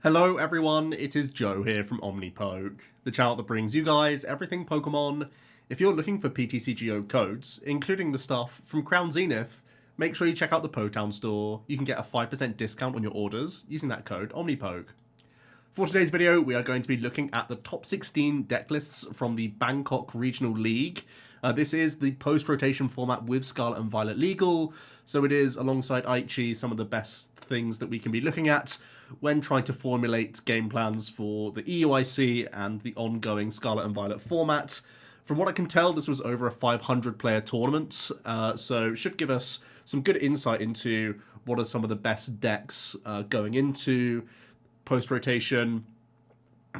Hello everyone, it is Joe here from OmniPoke, the channel that brings you guys everything Pokemon. If you're looking for PTCGO codes, including the stuff from Crown Zenith, make sure you check out the Potown store. You can get a 5% discount on your orders using that code OmniPoke. For today's video, we are going to be looking at the top 16 deck lists from the Bangkok Regional League. This is the post-rotation format with Scarlet and Violet legal, so it is, alongside Aichi, some of the best things that we can be looking at when trying to formulate game plans for the EUIC and the ongoing Scarlet and Violet format. From what I can tell, this was over a 500-player tournament, so it should give us some good insight into what are some of the best decks going into post-rotation.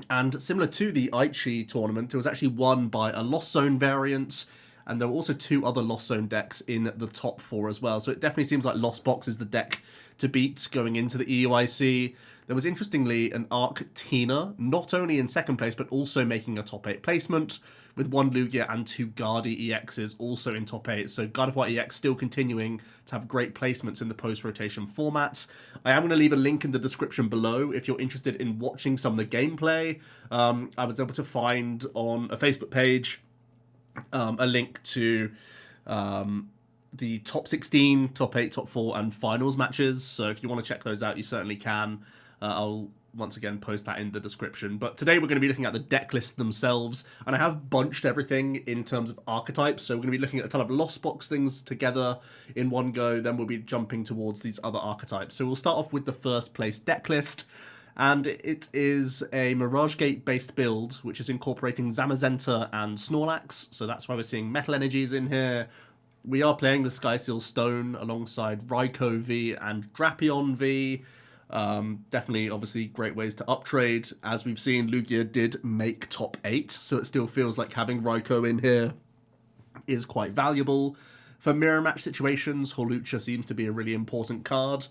And similar to the Aichi tournament, it was actually won by a Lost Zone variant, and there were also two other Lost Zone decks in the top four as well. So it definitely seems like Lost Box is the deck to beat going into the EUIC. There was, interestingly, an Arc Tina, not only in second place, but also making a top 8 placement, with one Lugia and two Guardi EXs also in top 8. So Gardevoir EX still continuing to have great placements in the post-rotation format. I am going to leave a link in the description below if you're interested in watching some of the gameplay. I was able to find on a Facebook page a link to the top 16, top 8, top 4, and finals matches. So if you want to check those out, you certainly can. I'll once again post that in the description. But today we're going to be looking at the deck lists themselves, and I have bunched everything in terms of archetypes. So we're going to be looking at a ton of Lost Box things together in one go, then we'll be jumping towards these other archetypes. So we'll start off with the first place deck list, and it is a Mirage Gate based build, which is incorporating Zamazenta and Snorlax. So that's why we're seeing Metal Energies in here. We are playing the Skyseal Stone alongside Raikou V and Drapion V. Definitely, obviously, great ways to uptrade. As we've seen, Lugia did make top 8, so it still feels like having Raikou in here is quite valuable. For mirror match situations, Hawlucha seems to be a really important card,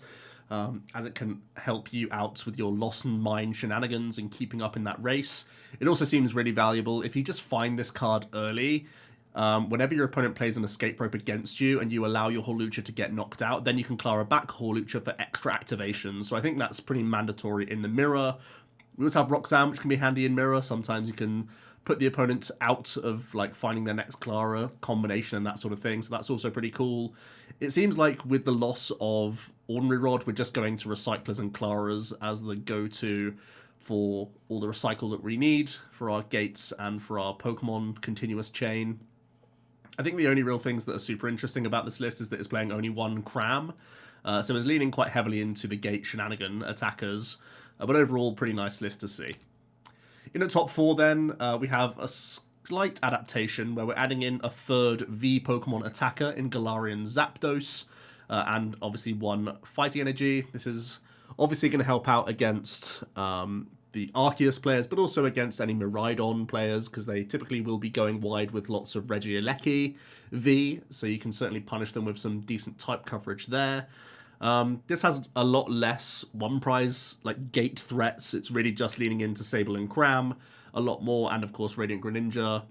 as it can help you out with your Lost and Mine shenanigans and keeping up in that race. It also seems really valuable if you just find this card early. Whenever your opponent plays an escape rope against you and you allow your Hawlucha to get knocked out, then you can Clara back Hawlucha for extra activation. So I think that's pretty mandatory in the mirror. We also have Roxanne, which can be handy in mirror. Sometimes you can put the opponent out of like finding their next Clara combination and that sort of thing. So that's also pretty cool. It seems like with the loss of Ordinary Rod, we're just going to Recyclers and Claras as the go-to for all the recycle that we need for our gates and for our Pokemon continuous chain. I think the only real things that are super interesting about this list is that it's playing only one Cram, so it's leaning quite heavily into the gate shenanigan attackers, but overall pretty nice list to see. In the top 4 then, we have a slight adaptation where we're adding in a third V Pokemon attacker in Galarian Zapdos, and obviously one Fighting Energy. This is obviously going to help out against the Arceus players, but also against any Miraidon players, because they typically will be going wide with lots of Regieleki V, so you can certainly punish them with some decent type coverage there. This has a lot less one prize like gate threats. It's really just leaning into Sable and Cram a lot more, and of course Radiant Greninja.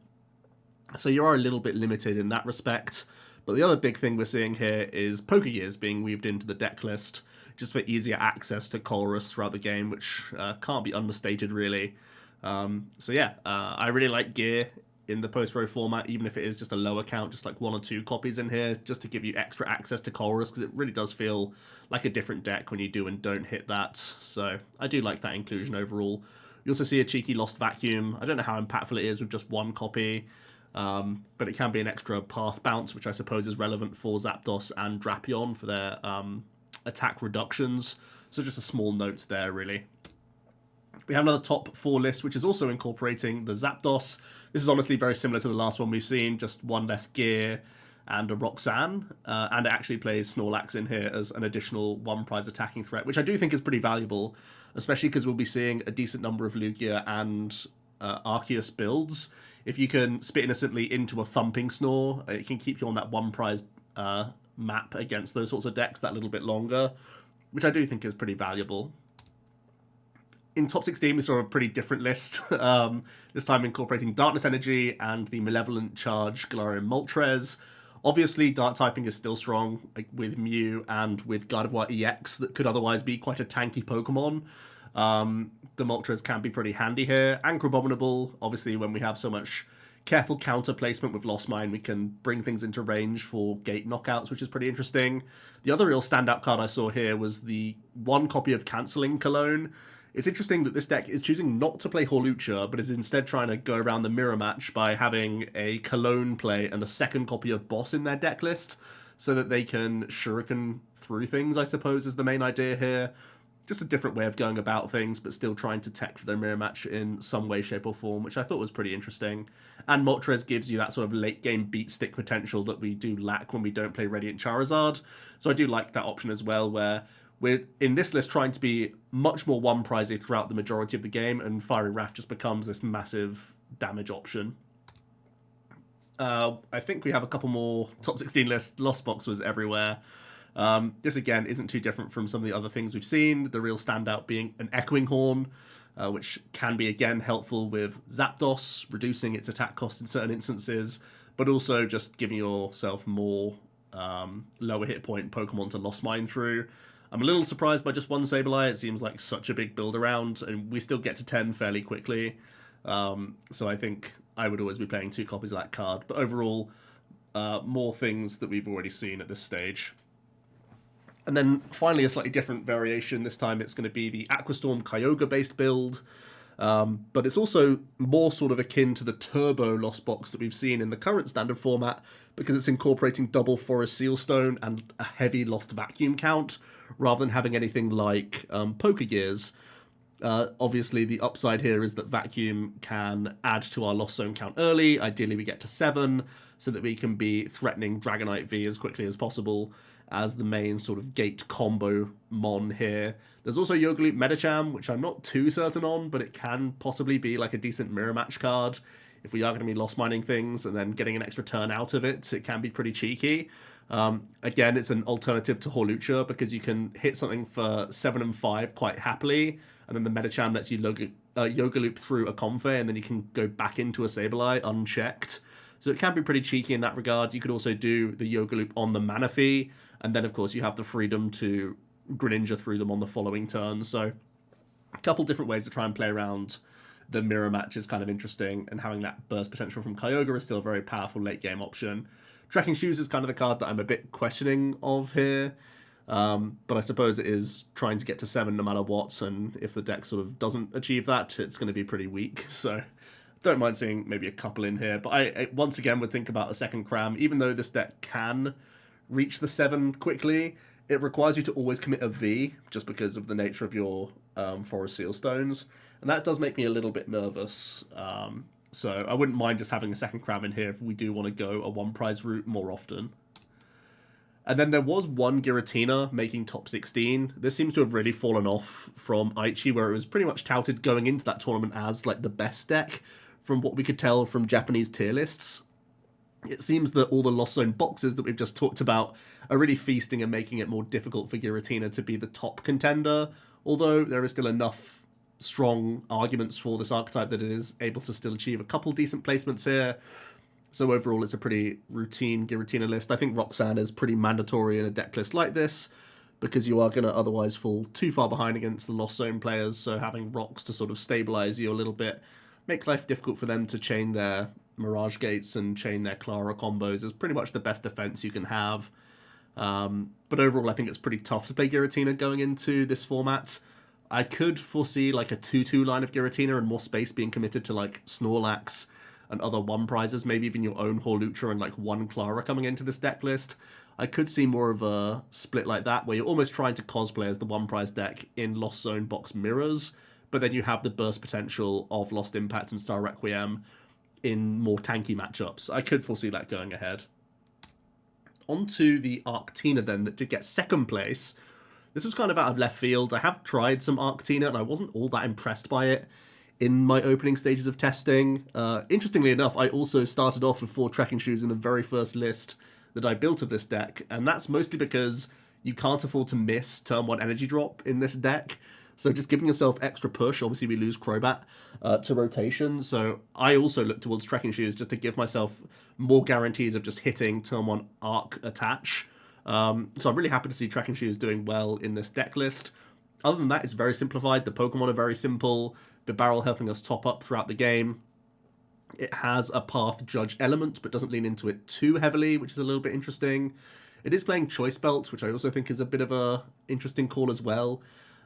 So you are a little bit limited in that respect. But the other big thing we're seeing here is Pokegears being weaved into the deck list, just for easier access to Colress throughout the game, which can't be understated, really. So yeah, I really like gear in the post-row format, even if it is just a lower count, just like 1 or 2 copies in here, just to give you extra access to Colress, because it really does feel like a different deck when you do and don't hit that. So I do like that inclusion overall. You also see a cheeky Lost Vacuum. I don't know how impactful it is with just 1 copy. But it can be an extra path bounce, which I suppose is relevant for Zapdos and Drapion for their attack reductions. So just a small note there, really. We have another top 4 list, which is also incorporating the Zapdos. This is honestly very similar to the last one we've seen, just 1 less gear and a Roxanne. And it actually plays Snorlax in here as an additional 1 prize attacking threat, which I do think is pretty valuable, especially because we'll be seeing a decent number of Lugia and Arceus builds. If you can spit innocently into a thumping Snore, it can keep you on that 1 prize map against those sorts of decks that little bit longer, which I do think is pretty valuable. In top 16, we saw a pretty different list, this time incorporating Darkness Energy and the Malevolent Charge Galarian Moltres. Obviously, Dark typing is still strong, like with Mew and with Gardevoir EX that could otherwise be quite a tanky Pokemon. The Moltres can be pretty handy here. Anchor Abominable, obviously when we have so much careful counter placement with Lost Mine, we can bring things into range for gate knockouts, which is pretty interesting. The other real standout card I saw here was the 1 copy of Cancelling Cologne. It's interesting that this deck is choosing not to play Horlucha, but is instead trying to go around the mirror match by having a Cologne play and a 2nd copy of Boss in their deck list, so that they can shuriken through things, I suppose, is the main idea here. Just a different way of going about things, but still trying to tech for their mirror match in some way, shape, or form, which I thought was pretty interesting. And Moltres gives you that sort of late game beat stick potential that we do lack when we don't play Radiant Charizard. So I do like that option as well, where we're in this list trying to be much more one prizey throughout the majority of the game, and Fiery Wrath just becomes this massive damage option. I think we have a couple more top 16 lists. Lost Box was everywhere. This again isn't too different from some of the other things we've seen. The real standout being an Echoing Horn, which can be again helpful with Zapdos, reducing its attack cost in certain instances, but also just giving yourself more lower hit point Pokemon to Lost Mine through. I'm a little surprised by just 1 Sableye. It seems like such a big build around, and we still get to 10 fairly quickly. So I think I would always be playing 2 copies of that card. But overall, more things that we've already seen at this stage. And then finally a slightly different variation. This time it's going to be the Aquastorm Kyogre based build. But it's also more sort of akin to the Turbo Lost Box that we've seen in the current standard format, because it's incorporating double Forest Sealstone and a heavy Lost Vacuum count, rather than having anything like Poker Gears. Obviously, the upside here is that Vacuum can add to our Lost Zone count early. Ideally, we get to 7, so that we can be threatening Dragonite V as quickly as possible as the main sort of gate combo mon here. There's also Yogaloop Medicham, which I'm not too certain on, but it can possibly be like a decent mirror match card. If we are going to be lost mining things and then getting an extra turn out of it, it can be pretty cheeky. Again, it's an alternative to Horlucha, because you can hit something for 7 and 5 quite happily, and then the Medicham lets you Yogaloop through a Comfey, and then you can go back into a Sableye unchecked. So it can be pretty cheeky in that regard. You could also do the Yogaloop on the Manaphy, and then of course you have the freedom to Greninja through them on the following turn. So a couple different ways to try and play around the mirror match is kind of interesting, and having that burst potential from Kyogre is still a very powerful late game option. Trekking Shoes is kind of the card that I'm a bit questioning of here, but I suppose it is trying to get to 7 no matter what, and if the deck sort of doesn't achieve that, it's going to be pretty weak. So don't mind seeing maybe a couple in here, but I once again would think about a second Cram. Even though this deck can reach the 7 quickly, it requires you to always commit a V, just because of the nature of your Forest Sealstones, and that does make me a little bit nervous. So I wouldn't mind just having a second Cram in here if we do want to go a 1 prize route more often. And then there was one Giratina making top 16. This seems to have really fallen off from Aichi, where it was pretty much touted going into that tournament as like the best deck, from what we could tell from Japanese tier lists. It seems that all the Lost Zone boxes that we've just talked about are really feasting and making it more difficult for Giratina to be the top contender, although there is still enough strong arguments for this archetype that it is able to still achieve a couple decent placements here. So overall, it's a pretty routine Giratina list. I think Roxanne is pretty mandatory in a deck list like this, because you are going to otherwise fall too far behind against the Lost Zone players, so having Rox to sort of stabilize you a little bit, make life difficult for them to chain their Mirage Gates and chain their Clara combos is pretty much the best defense you can have. But overall, I think it's pretty tough to play Giratina going into this format. I could foresee like a 2-2 line of Giratina and more space being committed to like Snorlax and other 1 prizes, maybe even your own Horlucha and like 1 Clara coming into this deck list. I could see more of a split like that, where you're almost trying to cosplay as the 1 prize deck in Lost Zone box mirrors, but then you have the burst potential of Lost Impact and Star Requiem in more tanky matchups. I could foresee that going ahead. On to the Arctina then, that did get 2nd place. This was kind of out of left field. I have tried some Arctina, and I wasn't all that impressed by it in my opening stages of testing. Interestingly enough, I also started off with 4 Trekking Shoes in the very first list that I built of this deck, and that's mostly because you can't afford to miss turn 1 energy drop in this deck. So just giving yourself extra push. Obviously, we lose Crobat to rotation, so I also look towards Trekking Shoes just to give myself more guarantees of just hitting turn 1 Arc attach. So I'm really happy to see Trekking Shoes doing well in this deck list. Other than that, it's very simplified. The Pokemon are very simple. The barrel helping us top up throughout the game. It has a path judge element, but doesn't lean into it too heavily, which is a little bit interesting. It is playing Choice Belt, which I also think is a bit of a interesting call as well.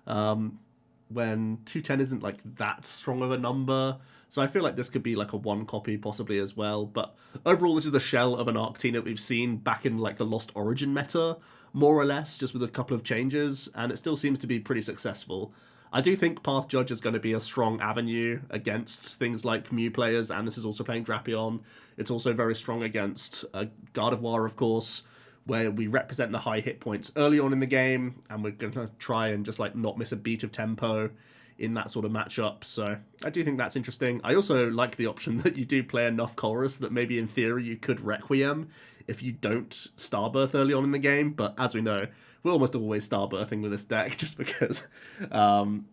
When 210 isn't like that strong of a number. So I feel like this could be like a 1 copy possibly as well. But overall, this is the shell of an Arctina that we've seen back in like the Lost Origin meta, more or less, just with a couple of changes, and it still seems to be pretty successful. I do think Path Judge is going to be a strong avenue against things like Mew players, and this is also playing Drapion. It's also very strong against Gardevoir, of course, where we represent the high hit points early on in the game, and we're going to try and just like not miss a beat of tempo in that sort of matchup. So I do think that's interesting. I also like the option that you do play enough Chorus that maybe in theory you could Requiem if you don't Starbirth early on in the game, but as we know, we're almost always Starbirthing with this deck just because, to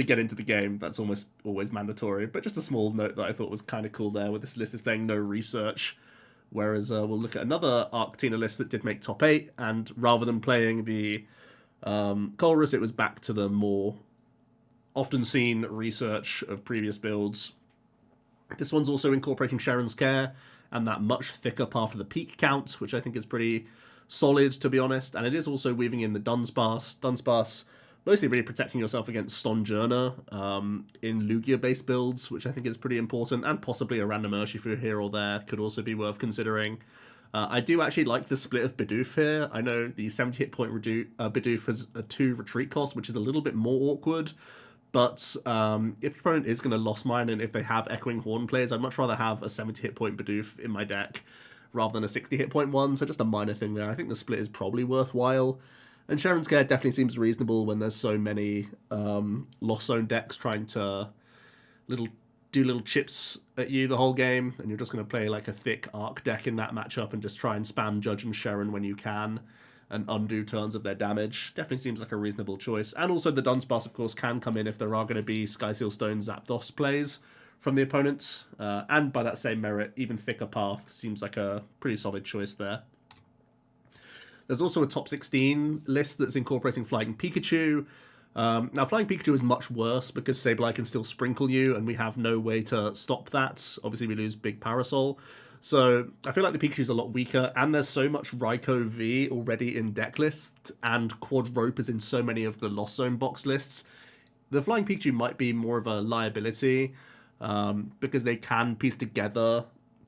get into the game, that's almost always mandatory. But just a small note that I thought was kind of cool there, where this list is playing no research, whereas we'll look at another Arctina list that did make top 8, and rather than playing the Chorus, it was back to the more often seen research of previous builds. This one's also incorporating Sharon's Care and that much thicker path of the peak count, which I think is pretty solid, to be honest. And it is also weaving in the Dunsparce. Dunsparce mostly really protecting yourself against Stonjourner in Lugia-based builds, which I think is pretty important, and possibly a random Urshifu here or there could also be worth considering. I do actually like the split of Bidoof here. I know the 70 hit point Bidoof has a 2 retreat cost, which is a little bit more awkward. But if your opponent is going to Lost Mine, and if they have Echoing Horn players, I'd much rather have a 70 hit point Bidoof in my deck rather than a 60 hit point one. So just a minor thing there. I think the split is probably worthwhile. And Sharon's Care definitely seems reasonable when there's so many Lost Zone decks trying to do little chips at you the whole game, and you're just going to play like a thick Arc deck in that matchup and just try and spam Judge and Sharon when you can and undo turns of their damage. Definitely seems like a reasonable choice. And also the Dunsparce, of course, can come in if there are going to be Skyseal Stone Zapdos plays from the opponent. And by that same merit, even thicker path seems like a pretty solid choice there. There's also a top 16 list that's incorporating Flying Pikachu. Now, Flying Pikachu is much worse because Sableye can still sprinkle you, and we have no way to stop that. Obviously, we lose Big Parasol. So I feel like the Pikachu's a lot weaker, and there's so much Raikou V already in Decklists, and Quad Rope is in so many of the Lost Zone box lists. The Flying Pikachu might be more of a liability, because they can piece together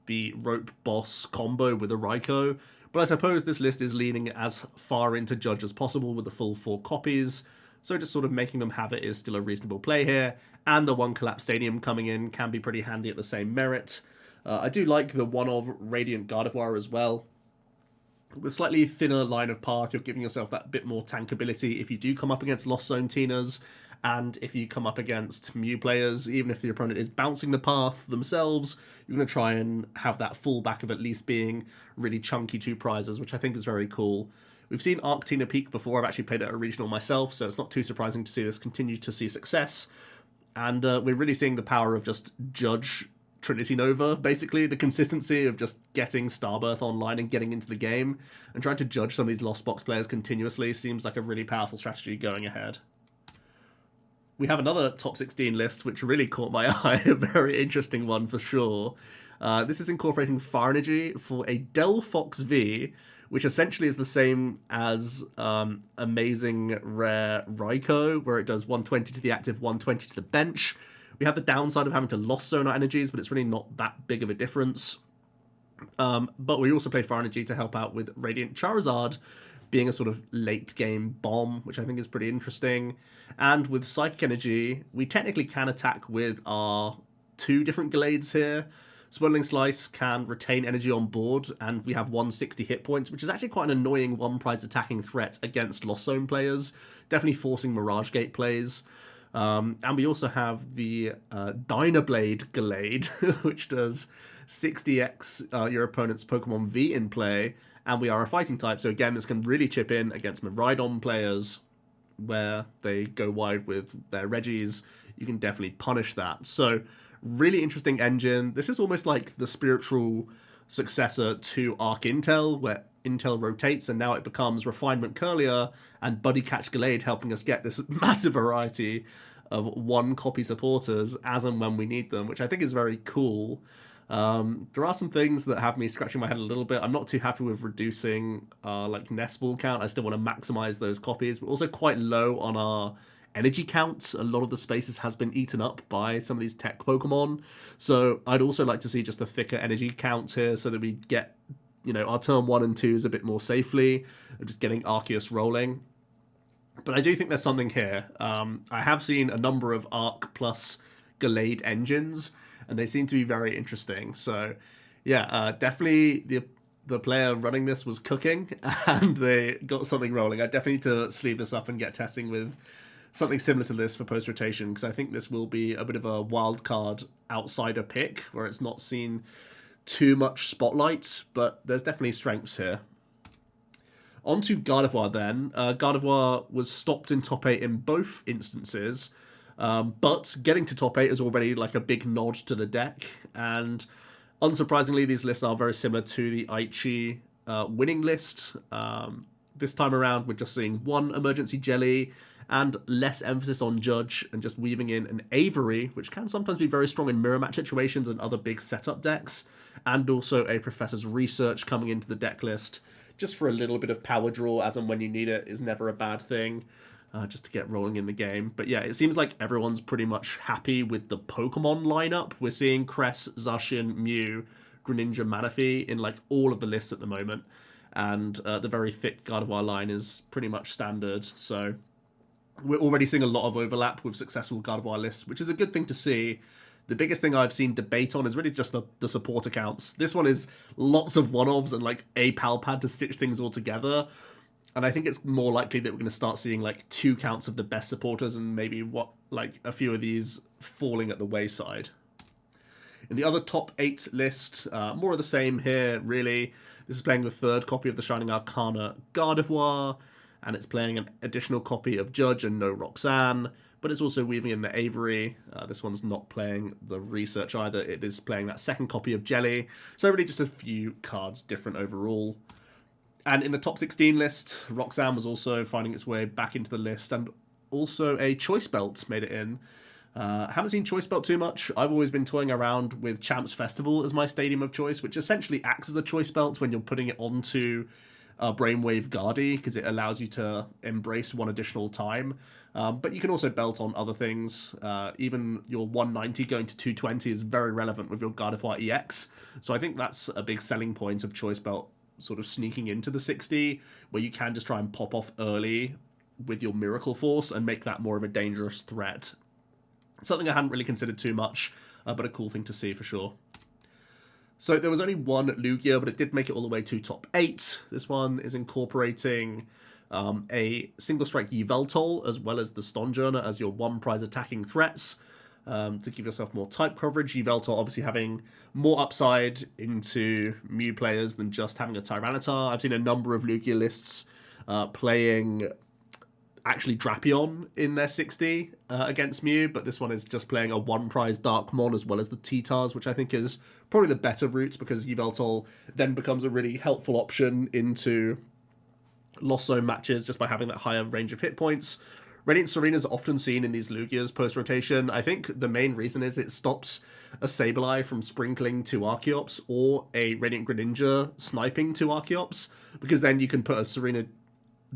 the Rope Boss combo with a Raikou. But I suppose this list is leaning as far into Judge as possible with the full 4 copies, so just sort of making them have it is still a reasonable play here, and the 1 Collapse Stadium coming in can be pretty handy at the same merit. I do like the one of Radiant Gardevoir as well. With slightly thinner line of path, you're giving yourself that bit more tankability if you do come up against Lost Zone Tinas, and if you come up against Mew players, even if the opponent is bouncing the path themselves, you're going to try and have that fallback of at least being really chunky 2 prizes, which I think is very cool. We've seen Arctina peak before. I've actually played it at a regional myself, so it's not too surprising to see this continue to see success. And we're really seeing the power of just Judge Trinity Nova, basically. The consistency of just getting Starbirth online and getting into the game and trying to judge some of these Lost Box players continuously seems like a really powerful strategy going ahead. We have another top 16 list, which really caught my eye, a very interesting one for sure. This is incorporating Fire Energy for a Delphox V, which essentially is the same as Amazing Rare Raikou, where it does 120 to the active, 120 to the bench. We have the downside of having to Lost Zone our energies, but it's really not that big of a difference. But we also play Fire Energy to help out with Radiant Charizard being a sort of late game bomb, which I think is pretty interesting. And with Psychic Energy, we technically can attack with our 2 different Glades here. Swirling Slice can retain energy on board, and we have 160 hit points, which is actually quite an annoying 1-prize attacking threat against Lost Zone players, definitely forcing Mirage Gate plays. And we also have the Dynablade Glade, which does 60x your opponent's Pokemon V in play, and we are a fighting type, so again, this can really chip in against Miraidon players, where they go wide with their Reggies. You can definitely punish that. So, really interesting engine. This is almost like the spiritual successor to Arc Intel, where Intel rotates, and now it becomes Refinement Curlier and Buddy Catch Gallade, helping us get this massive variety of one copy supporters as and when we need them, which I think is very cool. There are some things that have me scratching my head a little bit. I'm not too happy with reducing our like nest ball count. I still want to maximize those copies. We're also quite low on our energy count. A lot of the spaces has been eaten up by some of these tech Pokemon. So I'd also like to see just a thicker energy count here so that we get, you know, our turn 1 and 2s a bit more safely, just getting Arceus rolling. But I do think there's something here. I have seen a number of Arc plus Gallade engines, and they seem to be very interesting. So, yeah, definitely the player running this was cooking, and they got something rolling. I definitely need to sleeve this up and get testing with something similar to this for post-rotation, because I think this will be a bit of a wild card outsider pick, where it's not seen too much spotlight, but there's definitely strengths here. On to Gardevoir then. Gardevoir was stopped in top 8 in both instances, but getting to top 8 is already like a big nod to the deck, and unsurprisingly, these lists are very similar to the Aichi winning list. This time around, we're just seeing one Emergency Jelly and less emphasis on Judge and just weaving in an Avery, which can sometimes be very strong in mirror match situations and other big setup decks, and also a Professor's Research coming into the deck list, just for a little bit of power draw as and when you need it is never a bad thing, just to get rolling in the game. But yeah, it seems like everyone's pretty much happy with the Pokemon lineup. We're seeing Cress, Zacian, Mew, Greninja, Manaphy in like all of the lists at the moment, and the very thick Gardevoir line is pretty much standard, so we're already seeing a lot of overlap with successful Gardevoir lists, which is a good thing to see. The biggest thing I've seen debate on is really just the support accounts. This one is lots of one-offs and like a pal pad to stitch things all together. And I think it's more likely that we're going to start seeing like 2 counts of the best supporters and maybe like a few of these falling at the wayside. In the other top 8 list, more of the same here, really. This is playing the 3rd copy of the Shining Arcana Gardevoir, and it's playing an additional copy of Judge and no Roxanne, but it's also weaving in the Avery. This one's not playing the Research either. It is playing that 2nd copy of Jelly, so really just a few cards different overall. And in the top 16 list, Roxanne was also finding its way back into the list, and also a Choice Belt made it in. Haven't seen Choice Belt too much. I've always been toying around with Champs Festival as my stadium of choice, which essentially acts as a Choice Belt when you're putting it onto Brainwave Guardy, because it allows you to embrace one additional time. But you can also belt on other things. Even your 190 going to 220 is very relevant with your Gardevoir EX. So I think that's a big selling point of Choice Belt sort of sneaking into the 60, where you can just try and pop off early with your Miracle Force and make that more of a dangerous threat. Something I hadn't really considered too much, but a cool thing to see for sure. So there was only one Lugia, but it did make it all the way to top 8. This one is incorporating a single strike Yveltal as well as the Stonjourner as your 1 prize attacking threats to give yourself more type coverage. Yveltal obviously having more upside into Mew players than just having a Tyranitar. I've seen a number of Lugia lists playing actually Drapion in their 60 against Mew, but this one is just playing a 1 prize Darkmon as well as the T-Tars, which I think is probably the better route, because Yveltal then becomes a really helpful option into Lost Zone matches just by having that higher range of hit points. Radiant Serena is often seen in these Lugias post-rotation. I think the main reason is it stops a Sableye from sprinkling to Archeops or a Radiant Greninja sniping to Archeops, because then you can put a Serena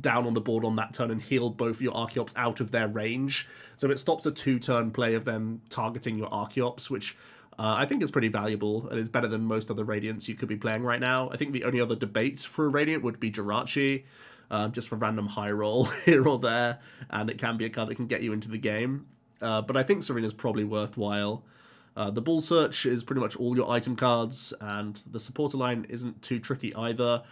down on the board on that turn and heal both your Archeops out of their range. So it stops a 2-turn play of them targeting your Archeops, which I think is pretty valuable and is better than most other Radiants you could be playing right now. I think the only other debate for a Radiant would be Jirachi, just for random high roll here or there, and it can be a card that can get you into the game. But I think Serena's probably worthwhile. The Bull Search is pretty much all your item cards, and the supporter line isn't too tricky either.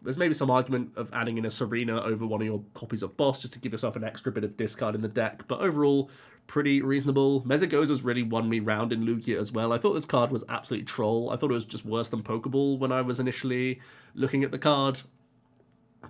There's maybe some argument of adding in a Serena over one of your copies of Boss just to give yourself an extra bit of discard in the deck, but overall, pretty reasonable. Mezagoza's really won me round in Lugia as well. I thought this card was absolutely troll. I thought it was just worse than Pokeball when I was initially looking at the card,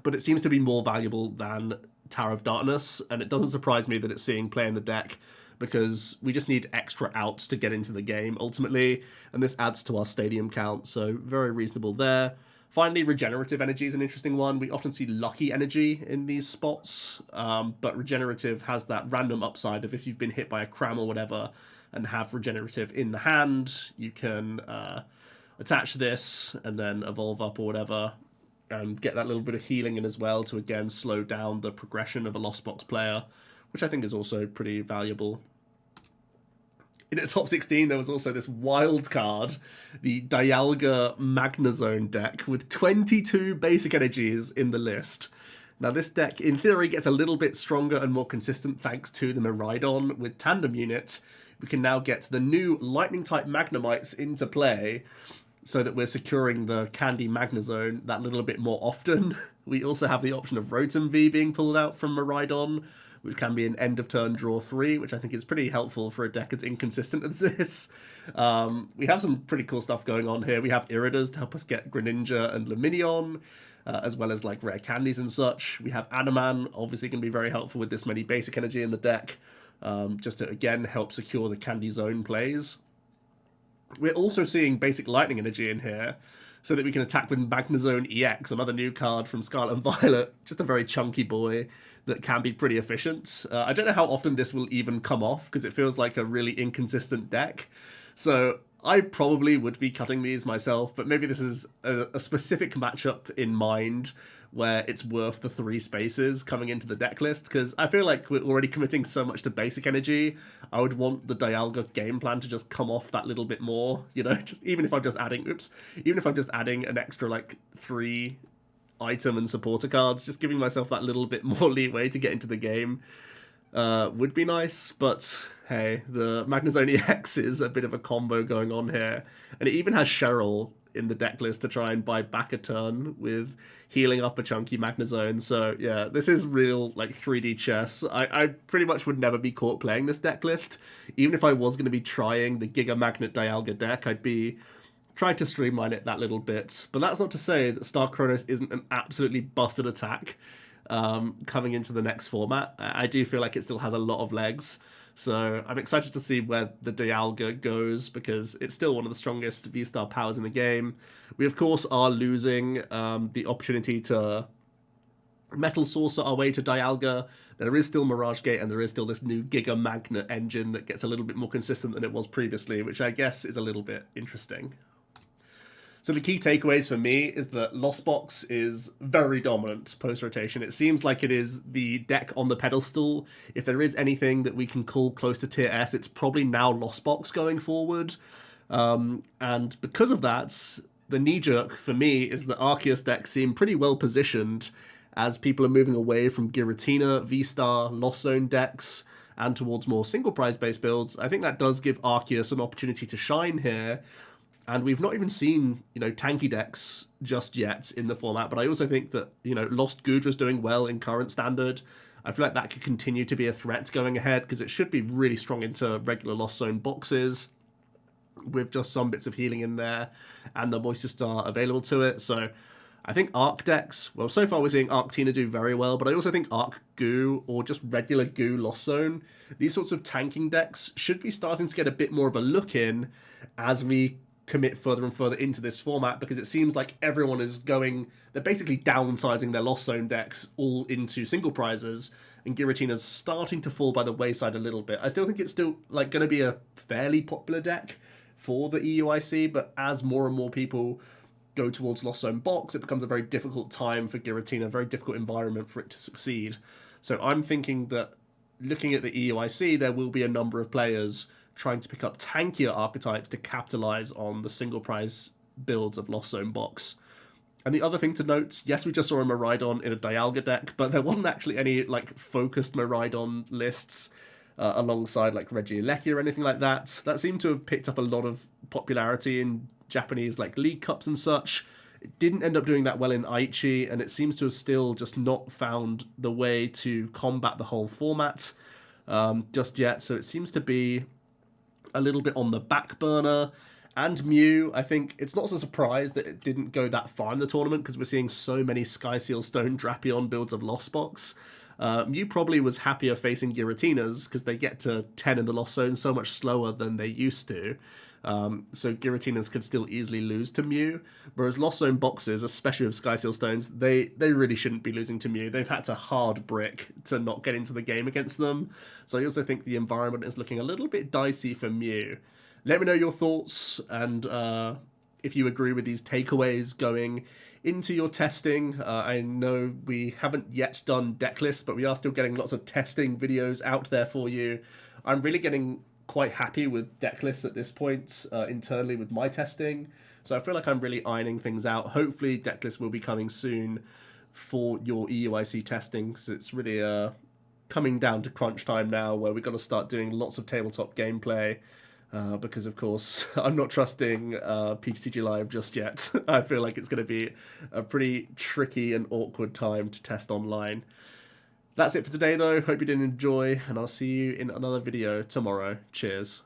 but it seems to be more valuable than Tower of Darkness, and it doesn't surprise me that it's seeing play in the deck because we just need extra outs to get into the game ultimately, and this adds to our stadium count, so very reasonable there. Finally, regenerative energy is an interesting one. We often see lucky energy in these spots, but regenerative has that random upside of if you've been hit by a cram or whatever and have regenerative in the hand, you can attach this and then evolve up or whatever and get that little bit of healing in as well to again slow down the progression of a Lost Box player, which I think is also pretty valuable. In its top 16, there was also this wild card, the Dialga Magnezone deck with 22 basic energies in the list. Now, this deck, in theory, gets a little bit stronger and more consistent thanks to the Miraidon with Tandem Unit. We can now get the new Lightning-type Magnemites into play so that we're securing the Candy Magnezone that little bit more often. We also have the option of Rotom V being pulled out from Miraidon, which can be an end-of-turn draw 3, which I think is pretty helpful for a deck as inconsistent as this. We have some pretty cool stuff going on here. We have Iridas to help us get Greninja and Luminion, as well as like rare candies and such. We have Animan, obviously going to be very helpful with this many basic energy in the deck, just to, again, help secure the Candy Zone plays. We're also seeing basic lightning energy in here, so that we can attack with Magnezone EX, another new card from Scarlet and Violet, just a very chunky boy that can be pretty efficient. I don't know how often this will even come off, because it feels like a really inconsistent deck. So I probably would be cutting these myself, but maybe this is a specific matchup in mind where it's worth the 3 spaces coming into the deck list, because I feel like we're already committing so much to basic energy. I would want the Dialga game plan to just come off that little bit more, you know, just even if I'm just adding an extra like 3 item and supporter cards, just giving myself that little bit more leeway to get into the game would be nice. But hey, the Magnezone EX is a bit of a combo going on here, and it even has Cheryl in the deck list to try and buy back a turn with healing up a chunky Magnezone. So yeah, this is real like 3D chess. I pretty much would never be caught playing this deck list. Even if I was going to be trying the Giga Magnet Dialga deck, I'd be trying to streamline it that little bit. But that's not to say that Star Chronos isn't an absolutely busted attack coming into the next format. I do feel like it still has a lot of legs. So I'm excited to see where the Dialga goes, because it's still one of the strongest V-Star powers in the game. We, of course, are losing the opportunity to Metal Saucer our way to Dialga. There is still Mirage Gate, and there is still this new Giga Magnet engine that gets a little bit more consistent than it was previously, which I guess is a little bit interesting. So the key takeaways for me is that Lost Box is very dominant post-rotation. It seems like it is the deck on the pedestal. If there is anything that we can call close to tier S, it's probably now Lost Box going forward. And because of that, the knee-jerk for me is that Arceus decks seem pretty well positioned as people are moving away from Giratina, V-Star, Lost Zone decks, and towards more single-prize-based builds. I think that does give Arceus an opportunity to shine here. And we've not even seen, tanky decks just yet in the format. But I also think that, Lost Gudra's doing well in current standard. I feel like that could continue to be a threat going ahead, because it should be really strong into regular Lost Zone boxes with just some bits of healing in there and the Moisture Star available to it. So I think Arc decks, well, so far we're seeing Arctina do very well, but I also think Arc Goo or just regular Goo Lost Zone, these sorts of tanking decks should be starting to get a bit more of a look in as we commit further and further into this format, because it seems like everyone is they're basically downsizing their Lost Zone decks all into single prizes, and Giratina's starting to fall by the wayside a little bit. I still think it's still going to be a fairly popular deck for the EUIC, but as more and more people go towards Lost Zone box, it becomes a very difficult time for Giratina, a very difficult environment for it to succeed. So I'm thinking that looking at the EUIC, there will be a number of players trying to pick up tankier archetypes to capitalize on the single prize builds of Lost Zone box. And the other thing to note, yes, we just saw a Miraidon in a Dialga deck, but there wasn't actually any focused Miraidon lists alongside Regieleki or anything like that. That seemed to have picked up a lot of popularity in Japanese League Cups and such. It didn't end up doing that well in Aichi, and it seems to have still just not found the way to combat the whole format just yet. So it seems to be a little bit on the back burner. And Mew, I think it's not a surprise that it didn't go that far in the tournament, because we're seeing so many Sky Seal Stone Drapion builds of Lost Box. Mew probably was happier facing Giratinas because they get to 10 in the Lost Zone so much slower than they used to. So Giratinas could still easily lose to Mew, whereas Lost Zone boxes, especially with Skyseal Stones, they really shouldn't be losing to Mew. They've had to hard brick to not get into the game against them. So I also think the environment is looking a little bit dicey for Mew. Let me know your thoughts and if you agree with these takeaways going into your testing. I know we haven't yet done Decklists, but we are still getting lots of testing videos out there for you. I'm really getting quite happy with Decklists at this point internally with my testing. So I feel like I'm really ironing things out. Hopefully Decklists will be coming soon for your EUIC testing, because it's really coming down to crunch time now where we've got to start doing lots of tabletop gameplay. Because, of course, I'm not trusting PTCG Live just yet. I feel like it's going to be a pretty tricky and awkward time to test online. That's it for today, though. Hope you did enjoy, and I'll see you in another video tomorrow. Cheers.